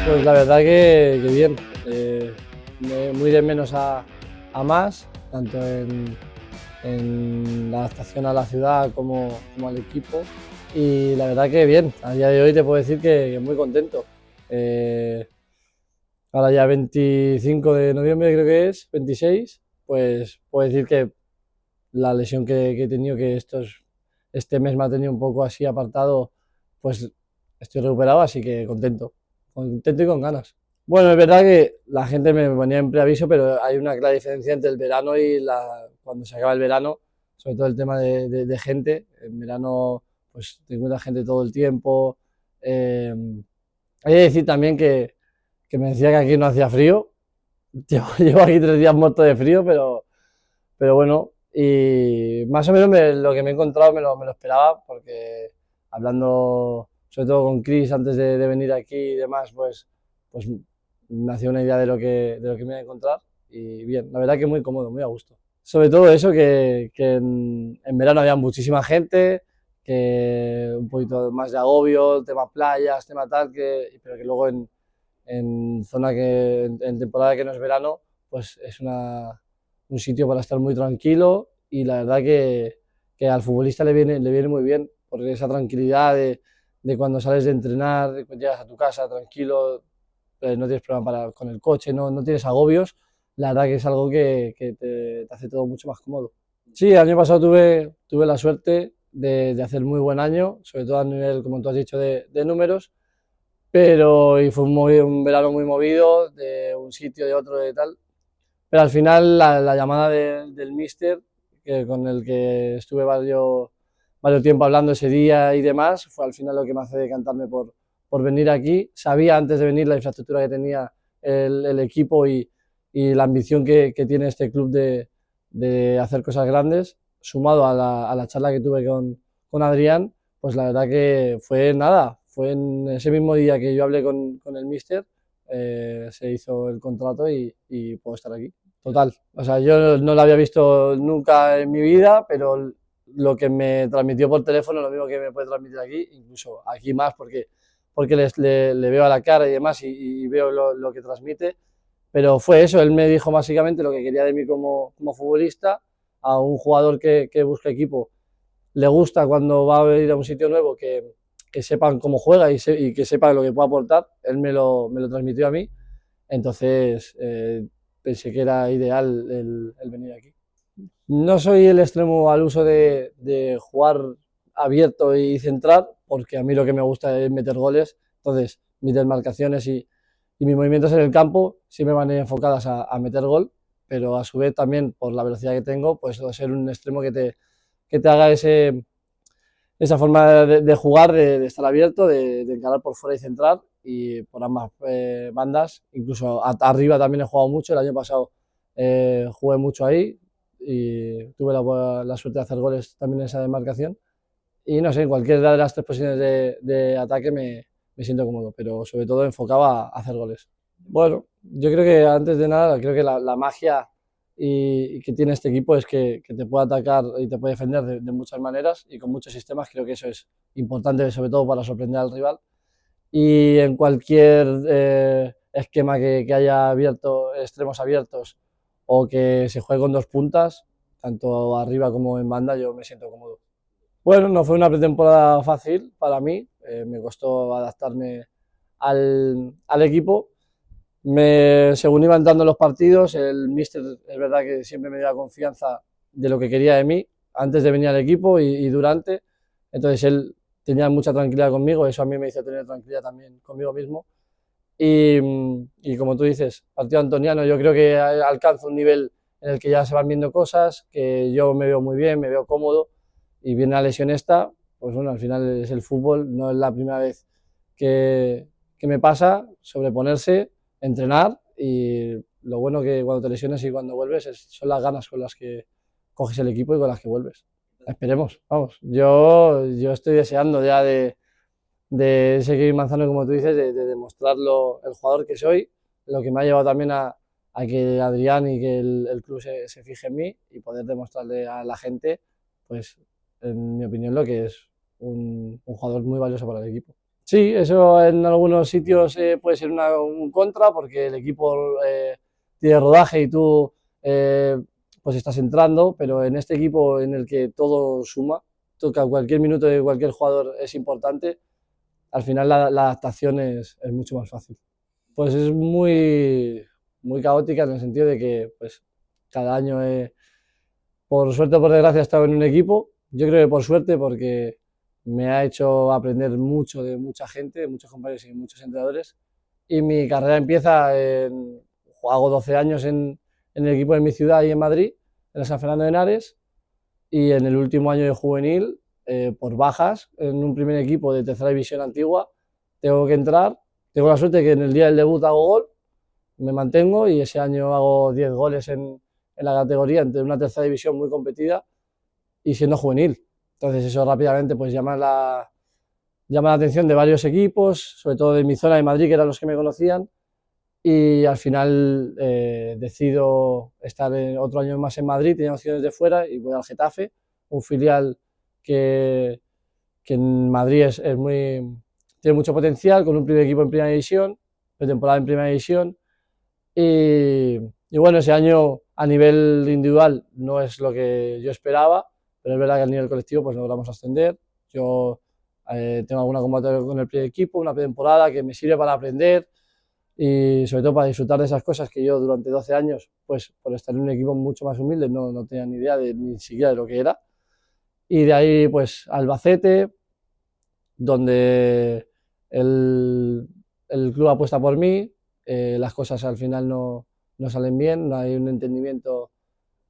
Pues la verdad que bien, muy de menos a más, tanto en la adaptación a la ciudad como al equipo. Y la verdad que bien, a día de hoy te puedo decir que muy contento. Eh, Ahora ya 25 de noviembre creo que es, 26, pues puedo decir que la lesión que he tenido, que este mes me ha tenido un poco así apartado, pues estoy recuperado, así que contento y con ganas. Bueno, es verdad que la gente me ponía en preaviso, pero hay una clara diferencia entre el verano y cuando se acaba el verano, sobre todo el tema de gente. En verano, pues te encuentras gente todo el tiempo. Hay que decir también que me decía que aquí no hacía frío. Llevo aquí 3 días muerto de frío, pero bueno, y más o menos lo que me he encontrado me lo esperaba, porque hablando sobre todo con Chris antes de venir aquí y demás, pues me hacía una idea de lo que me iba a encontrar y bien, la verdad que muy cómodo, muy a gusto. Sobre todo eso, que en verano había muchísima gente, que un poquito más de agobio, tema playas, tema tal, pero que luego en zona en temporada que no es verano, pues es un sitio para estar muy tranquilo y la verdad que al futbolista le viene muy bien, porque esa tranquilidad de cuando sales de entrenar, llegas a tu casa tranquilo, no tienes problema con el coche, no tienes agobios, la verdad que es algo que te hace todo mucho más cómodo. Sí, el año pasado tuve la suerte de hacer muy buen año, sobre todo a nivel, como tú has dicho, de números, y fue un verano muy movido, de un sitio, de otro, de tal. Pero al final la llamada del míster, con el que estuve varios tiempo hablando ese día y demás, fue al final lo que me hace decantarme por venir aquí. Sabía antes de venir la infraestructura que tenía el equipo y la ambición que tiene este club de hacer cosas grandes, sumado a la charla que tuve con Adrián, pues la verdad que fue nada, fue en ese mismo día que yo hablé con el míster, se hizo el contrato y puedo estar aquí. Total, o sea, yo no lo había visto nunca en mi vida, pero lo que me transmitió por teléfono, lo mismo que me puede transmitir aquí, incluso aquí más, porque le veo a la cara y demás y veo lo que transmite. Pero fue eso, él me dijo básicamente lo que quería de mí como futbolista, a un jugador que busca equipo. Le gusta cuando va a ir a un sitio nuevo que sepan cómo juega y que sepan lo que puede aportar. Él me lo transmitió a mí, entonces pensé que era ideal el venir aquí. No soy el extremo al uso de jugar abierto y centrar, porque a mí lo que me gusta es meter goles, entonces mis desmarcaciones y mis movimientos en el campo siempre van enfocadas a meter gol, pero a su vez también por la velocidad que tengo, pues ser un extremo que te haga esa forma de jugar, de estar abierto, de encarar por fuera y centrar, y por ambas bandas, incluso arriba también he jugado mucho, el año pasado jugué mucho ahí y tuve la suerte de hacer goles también en esa demarcación, y no sé, en cualquiera de las 3 posiciones de ataque me siento cómodo, pero sobre todo enfocado a hacer goles. Bueno, yo creo que antes de nada, creo que la magia y que tiene este equipo es que te puede atacar y te puede defender de muchas maneras y con muchos sistemas. Creo que eso es importante, sobre todo para sorprender al rival. Y en cualquier esquema que haya abierto, extremos abiertos o que se juegue con 2 puntas, tanto arriba como en banda, yo me siento cómodo. Bueno, no fue una pretemporada fácil para mí, me costó adaptarme al equipo. Según iban dando los partidos, el míster es verdad que siempre me dio la confianza de lo que quería de mí antes de venir al equipo y durante. Entonces él tenía mucha tranquilidad conmigo, eso a mí me hizo tener tranquilidad también conmigo mismo. Y como tú dices, partido antoniano, yo creo que alcanza un nivel en el que ya se van viendo cosas, que yo me veo muy bien, me veo cómodo, y viene la lesión esta, pues bueno, al final es el fútbol, no es la primera vez que me pasa, sobreponerse, entrenar, y lo bueno que cuando te lesiones y cuando vuelves son las ganas con las que coges el equipo y con las que vuelves. Esperemos, vamos, yo estoy deseando ya de ese Kevin Manzano, como tú dices, de demostrarlo el jugador que soy, lo que me ha llevado también a que Adrián y que el club se fije en mí y poder demostrarle a la gente, pues, en mi opinión, lo que es un jugador muy valioso para el equipo. Sí, eso en algunos sitios puede ser un contra porque el equipo tiene rodaje y tú eh, pues estás entrando, pero en este equipo en el que todo suma, toca cualquier minuto de cualquier jugador es importante, al final la adaptación es mucho más fácil. Pues es muy caótica en el sentido de que pues, cada año, por suerte o por desgracia, he estado en un equipo. Yo creo que por suerte porque me ha hecho aprender mucho de mucha gente, de muchos compañeros y muchos entrenadores. Y mi carrera empieza hago 12 años en el equipo de mi ciudad y en Madrid, en el San Fernando de Henares, y en el último año de juvenil, por bajas, en un primer equipo de tercera división antigua, tengo que entrar. Tengo la suerte que en el día del debut hago gol, me mantengo y ese año hago 10 goles en la categoría, entre una tercera división muy competida y siendo juvenil. Entonces eso rápidamente pues llama la atención de varios equipos, sobre todo de mi zona de Madrid, que eran los que me conocían, y al final decido estar otro año más en Madrid, tenía opciones de fuera y voy al Getafe, un filial que, que en Madrid tiene mucho potencial, con un primer equipo en primera división, pretemporada en primera división, y bueno, ese año a nivel individual no es lo que yo esperaba, pero es verdad que a nivel colectivo pues logramos ascender. Yo tengo alguna convocatoria con el primer equipo, una pretemporada que me sirve para aprender y sobre todo para disfrutar de esas cosas que yo durante 12 años, pues por estar en un equipo mucho más humilde, no tenía ni idea ni siquiera de lo que era. Y de ahí pues Albacete, donde el, el club apuesta por mí, las cosas al final no salen bien, no hay un entendimiento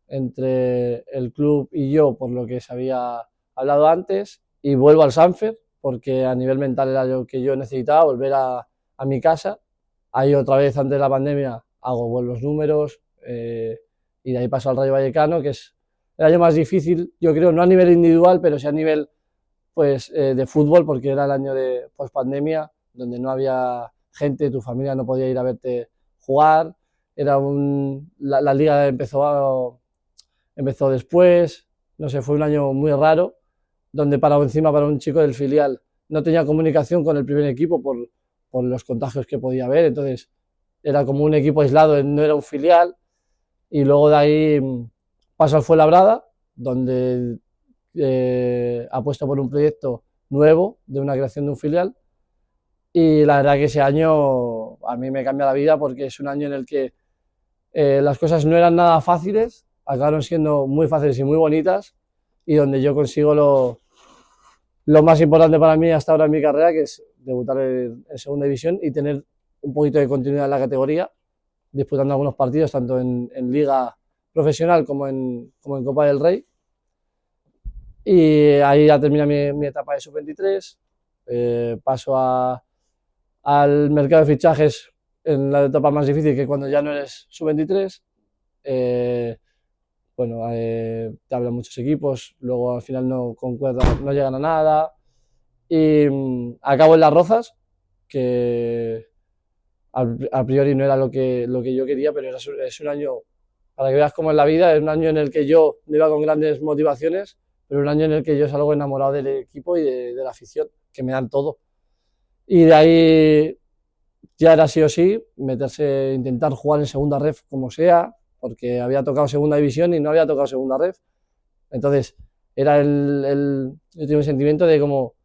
entre el club y yo por lo que se había hablado antes y vuelvo al Sanfer porque a nivel mental era lo que yo necesitaba, volver a mi casa. Ahí otra vez antes de la pandemia hago buenos números y de ahí paso al Rayo Vallecano, que es el año más difícil, yo creo, no a nivel individual, pero sí a nivel pues, de fútbol, porque era el año de post-pandemia, donde no había gente, tu familia no podía ir a verte jugar, la liga empezó después, no sé, fue un año muy raro, donde encima para un chico del filial no tenía comunicación con el primer equipo por los contagios que podía haber, entonces era como un equipo aislado, no era un filial, y luego de ahí paso al Fuenlabrada, donde apuesto por un proyecto nuevo de una creación de un filial, y la verdad que ese año a mí me cambia la vida porque es un año en el que las cosas no eran nada fáciles, acabaron siendo muy fáciles y muy bonitas, y donde yo consigo lo más importante para mí hasta ahora en mi carrera, que es debutar en segunda división y tener un poquito de continuidad en la categoría, disputando algunos partidos tanto en liga profesional como en Copa del Rey. Y ahí ya termina mi etapa de sub-23, paso al mercado de fichajes en la etapa más difícil, que cuando ya no eres sub-23. Bueno, te hablan muchos equipos, luego al final no concuerdan, no llegan a nada. Y acabo en Las Rozas, que a priori no era lo que yo quería, pero es un año, para que veas cómo es la vida, es un año en el que yo no iba con grandes motivaciones, pero un año en el que yo salgo enamorado del equipo y de la afición, que me dan todo. Y de ahí ya era sí o sí, meterse, intentar jugar en segunda ref como sea, porque había tocado segunda división y no había tocado segunda ref. Entonces, era yo tenía un sentimiento de cómo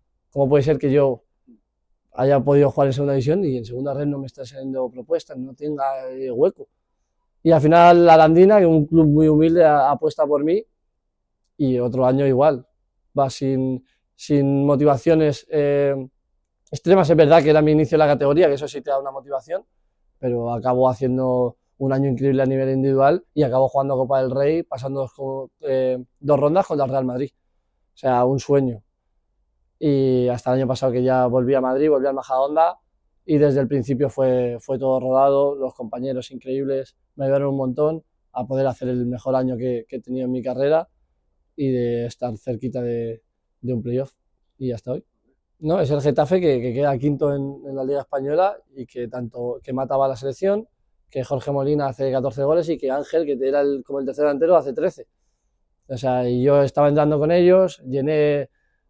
puede ser que yo haya podido jugar en segunda división y en segunda red no me está saliendo propuestas, no tenga hueco. Y al final la Arandina, que es un club muy humilde, apuesta por mí y otro año igual. Va sin motivaciones extremas, es verdad que era mi inicio en la categoría, que eso sí te da una motivación, pero acabo haciendo un año increíble a nivel individual y acabo jugando Copa del Rey, pasando dos rondas contra el Real Madrid. O sea, un sueño. Y hasta el año pasado que ya volví a Madrid, volví al Majadahonda y desde el principio fue todo rodado, los compañeros increíbles me ayudaron un montón a poder hacer el mejor año que he tenido en mi carrera y de estar cerquita de un playoff y hasta hoy. No, es el Getafe que queda quinto en la Liga Española y que mataba a la selección, que Jorge Molina hace 14 goles y que Ángel, que era como el tercer delantero, hace 13. O sea, y yo estaba entrando con ellos,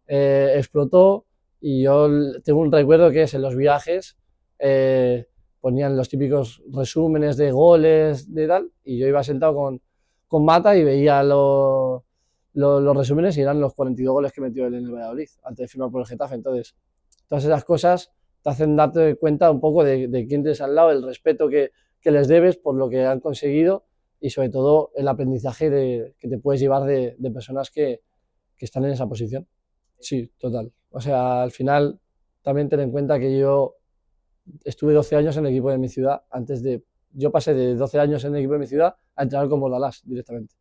explotó, y yo tengo un recuerdo que es en los viajes ponían los típicos resúmenes de goles, de tal, y yo iba sentado con Mata y veía los resúmenes y eran los 42 goles que metió él en el Valladolid, antes de firmar por el Getafe. Entonces, todas esas cosas te hacen darte cuenta un poco de quién tienes al lado, el respeto que les debes por lo que han conseguido y sobre todo el aprendizaje que te puedes llevar de personas que están en esa posición. Sí, total. O sea, al final también ten en cuenta que yo estuve 12 años en el equipo de mi ciudad antes de... Yo pasé de 12 años en el equipo de mi ciudad a entrenar con Bordalás directamente.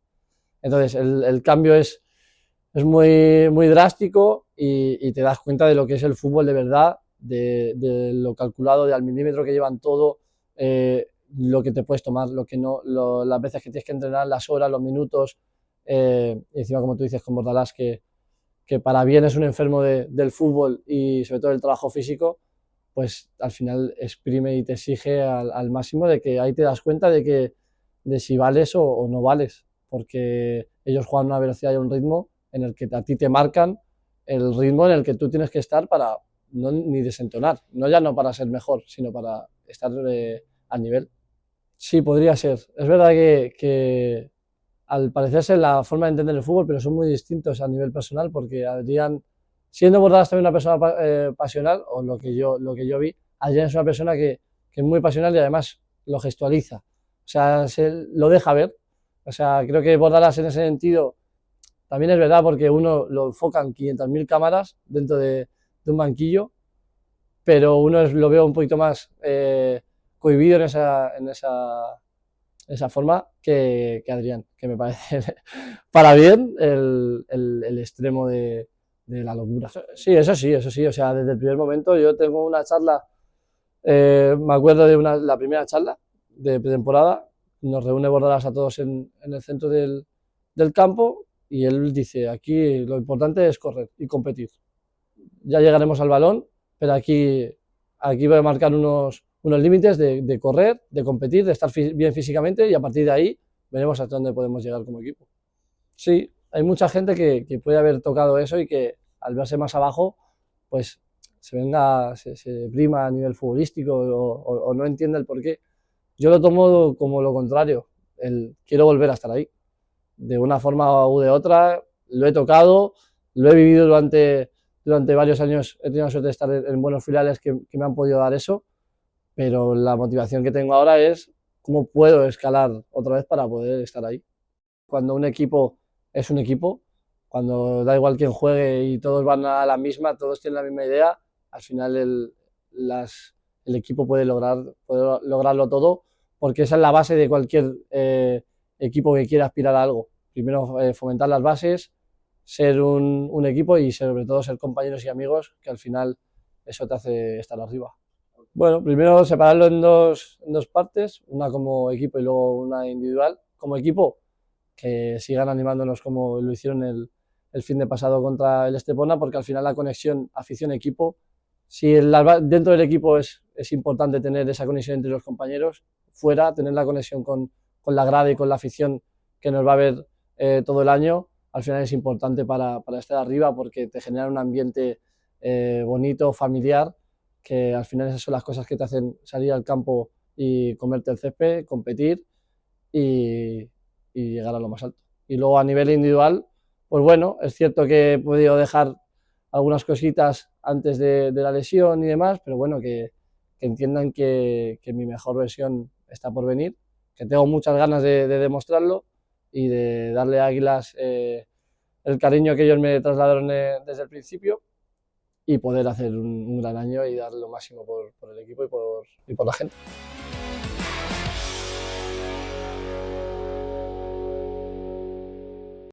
Entonces, el cambio es muy drástico y te das cuenta de lo que es el fútbol de verdad, de lo calculado, de al milímetro que llevan todo, lo que te puedes tomar, lo que no, las veces que tienes que entrenar, las horas, los minutos, y encima, como tú dices, con Bordalás, que para bien es un enfermo del fútbol y sobre todo del trabajo físico, pues al final exprime y te exige al máximo de que ahí te das cuenta de si vales o no vales, porque ellos juegan a una velocidad y a un ritmo en el que a ti te marcan el ritmo en el que tú tienes que estar para no ni desentonar, no para ser mejor, sino para estar al nivel. Sí, podría ser. Es verdad que al parecerse la forma de entender el fútbol, pero son muy distintos a nivel personal, porque Adrián, siendo Bordalas también una persona pasional, o lo que yo vi, Adrián es una persona que es muy pasional y además lo gestualiza, o sea, lo deja ver. O sea, creo que Bordalas en ese sentido también es verdad, porque uno lo enfocan 500.000 cámaras dentro de un banquillo, pero uno lo veo un poquito más cohibido en esa forma que Adrián, que me parece para bien el extremo de la locura. Sí, eso sí, o sea, desde el primer momento yo tengo una charla, me acuerdo de la primera charla de pretemporada, nos reúne Bordalas a todos en el centro del campo y él dice, aquí lo importante es correr y competir. Ya llegaremos al balón, pero aquí voy a marcar unos límites de correr, de competir, de estar bien físicamente y a partir de ahí veremos hasta dónde podemos llegar como equipo. Sí, hay mucha gente que puede haber tocado eso y que al verse más abajo, pues se deprima a nivel futbolístico o no entiende el porqué. Yo lo tomo como lo contrario, quiero volver a estar ahí. De una forma u de otra, lo he tocado, lo he vivido durante varios años, he tenido la suerte de estar en buenos filiales que me han podido dar eso, pero la motivación que tengo ahora es cómo puedo escalar otra vez para poder estar ahí. Cuando un equipo es un equipo, cuando da igual quién juegue y todos van a la misma, todos tienen la misma idea, al final el equipo puede lograrlo todo, porque esa es la base de cualquier equipo que quiera aspirar a algo. Primero fomentar las bases, ser un equipo y sobre todo ser compañeros y amigos, que al final eso te hace estar arriba. Bueno, primero separarlo en dos partes, una como equipo y luego una individual. Como equipo, que sigan animándonos como lo hicieron el fin de pasado contra el Estepona, porque al final la conexión afición-equipo, si dentro del equipo es importante tener esa conexión entre los compañeros, fuera, tener la conexión con la grada y con la afición que nos va a ver todo el año, al final es importante para estar arriba porque te genera un ambiente bonito, familiar, que al final esas son las cosas que te hacen salir al campo y comerte el césped, competir y, y llegar a lo más alto. Y luego a nivel individual, pues bueno, es cierto que he podido dejar algunas cositas antes de la lesión y demás, pero bueno, que entiendan que mi mejor versión está por venir, que tengo muchas ganas de demostrarlo y de darle a Águilas el cariño que ellos me trasladaron desde el principio y poder hacer un gran año y dar lo máximo por el equipo y por la gente.